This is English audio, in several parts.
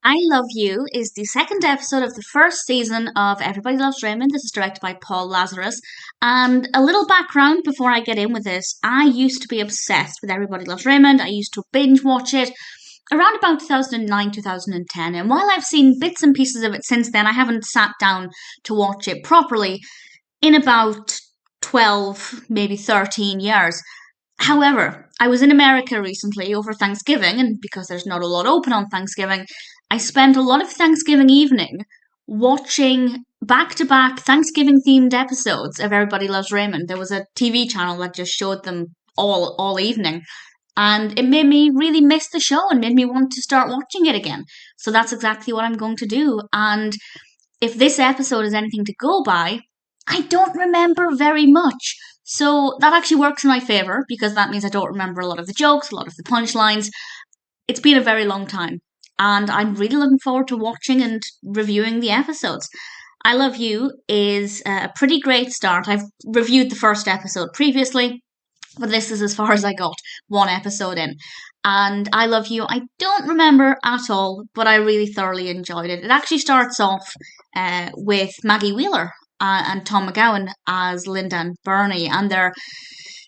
I Love You is the second episode of the first season of Everybody Loves Raymond. This is directed by Paul Lazarus. And a little background before I get in with this. I used to be obsessed with Everybody Loves Raymond. I used to binge watch it around about 2009, 2010. And while I've seen bits and pieces of it since then, I haven't sat down to watch it properly in about 12, maybe 13 years. However, I was in America recently over Thanksgiving, and because there's not a lot open on Thanksgiving, I spent a lot of Thanksgiving evening watching back to back Thanksgiving themed episodes of Everybody Loves Raymond. There was a TV channel that just showed them all evening, and it made me really miss the show and made me want to start watching it again. So that's exactly what I'm going to do. And if this episode is anything to go by, I don't remember very much. So that actually works in my favour because that means I don't remember a lot of the jokes, a lot of the punchlines. It's been a very long time and I'm really looking forward to watching and reviewing the episodes. I Love You is a pretty great start. I've reviewed the first episode previously, but this is as far as I got, one episode in. And I Love You, I don't remember at all, but I really thoroughly enjoyed it. It actually starts off with Maggie Wheeler and Tom McGowan as Linda and Bernie, and they're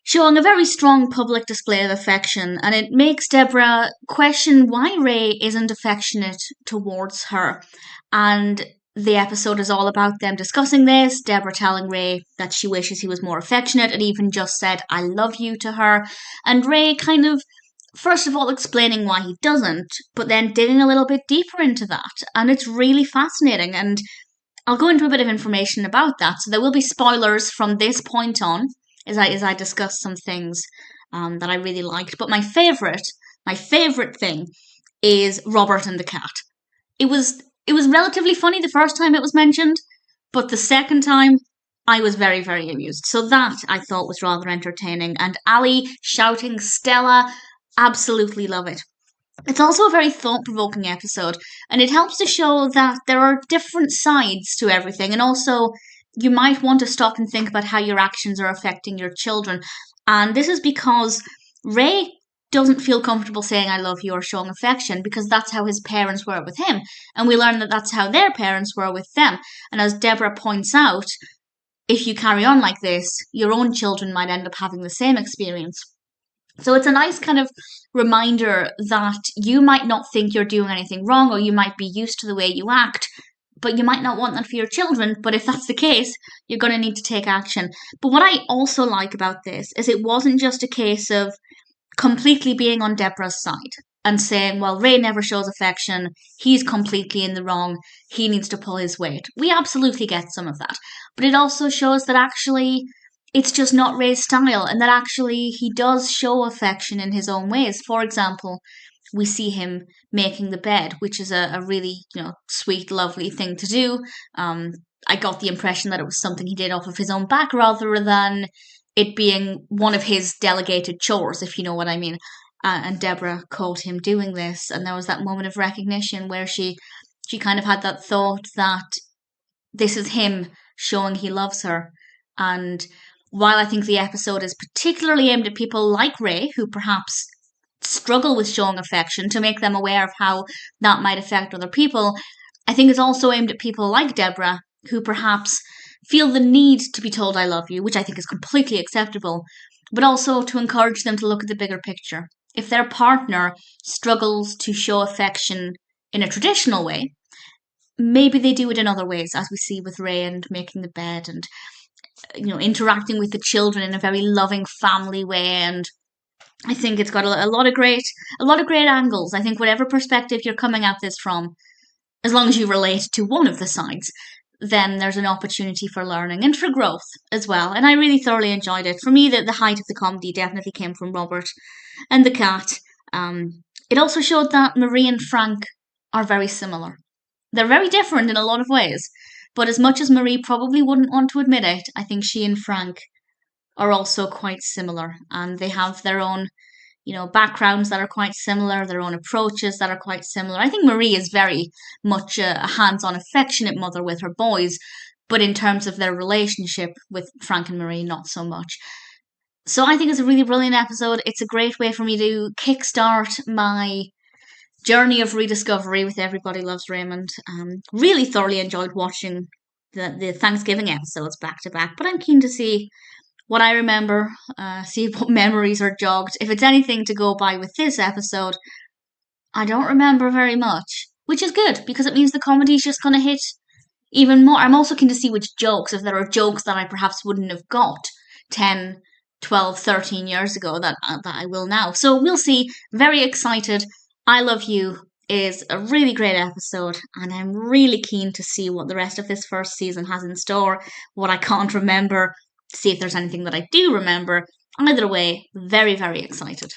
showing a very strong public display of affection, and it makes Debra question why Ray isn't affectionate towards her. And the episode is all about them discussing this, Debra telling Ray that she wishes he was more affectionate and even just said, "I love you" to her, and Ray kind of first of all explaining why he doesn't, but then digging a little bit deeper into that, and it's really fascinating. And I'll go into a bit of information about that. So there will be spoilers from this point on as I discuss some things that I really liked. But my favourite thing is Robert and the cat. It was relatively funny the first time it was mentioned, but the second time I was very, very amused. So that I thought was rather entertaining. And Ali shouting Stella, absolutely love it. It's also a very thought-provoking episode, and it helps to show that there are different sides to everything, and also you might want to stop and think about how your actions are affecting your children. And this is because Ray doesn't feel comfortable saying "I love you" or showing affection because that's how his parents were with him, and we learn that that's how their parents were with them. And as Debra points out, if you carry on like this, your own children might end up having the same experience. So it's a nice kind of reminder that you might not think you're doing anything wrong, or you might be used to the way you act, but you might not want that for your children. But if that's the case, you're going to need to take action. But what I also like about this is it wasn't just a case of completely being on Debra's side and saying, well, Ray never shows affection, he's completely in the wrong, he needs to pull his weight. We absolutely get some of that. But it also shows that actually it's just not Ray's style, and that actually he does show affection in his own ways. For example, we see him making the bed, which is a really, sweet, lovely thing to do. I got the impression that it was something he did off of his own back rather than it being one of his delegated chores, if you know what I mean. And Debra caught him doing this, and there was that moment of recognition where she kind of had that thought that this is him showing he loves her. And while I think the episode is particularly aimed at people like Ray, who perhaps struggle with showing affection, to make them aware of how that might affect other people, I think it's also aimed at people like Debra, who perhaps feel the need to be told "I love you," which I think is completely acceptable, but also to encourage them to look at the bigger picture. If their partner struggles to show affection in a traditional way, maybe they do it in other ways, as we see with Ray and making the bed and interacting with the children in a very loving family way. And I think it's got a lot of great angles. I think whatever perspective you're coming at this from, as long as you relate to one of the sides, then there's an opportunity for learning and for growth as well. And I really thoroughly enjoyed it. For me, the height of the comedy definitely came from Robert and the cat. It also showed that Marie and Frank are very similar. They're very different in a lot of ways. But as much as Marie probably wouldn't want to admit it, I think she and Frank are also quite similar. And they have their own, backgrounds that are quite similar, their own approaches that are quite similar. I think Marie is very much a hands-on, affectionate mother with her boys. But in terms of their relationship with Frank and Marie, not so much. So I think it's a really brilliant episode. It's a great way for me to kickstart my journey of rediscovery with Everybody Loves Raymond. Really thoroughly enjoyed watching the Thanksgiving episodes back to back, but I'm keen to see what I remember, see what memories are jogged. If it's anything to go by with this episode, I don't remember very much, which is good because it means the comedy's just going to hit even more. I'm also keen to see which jokes, if there are jokes that I perhaps wouldn't have got 10, 12, 13 years ago that I will now. So we'll see. Very excited. I Love You is a really great episode, and I'm really keen to see what the rest of this first season has in store, what I can't remember, see if there's anything that I do remember. Either way, very, very excited.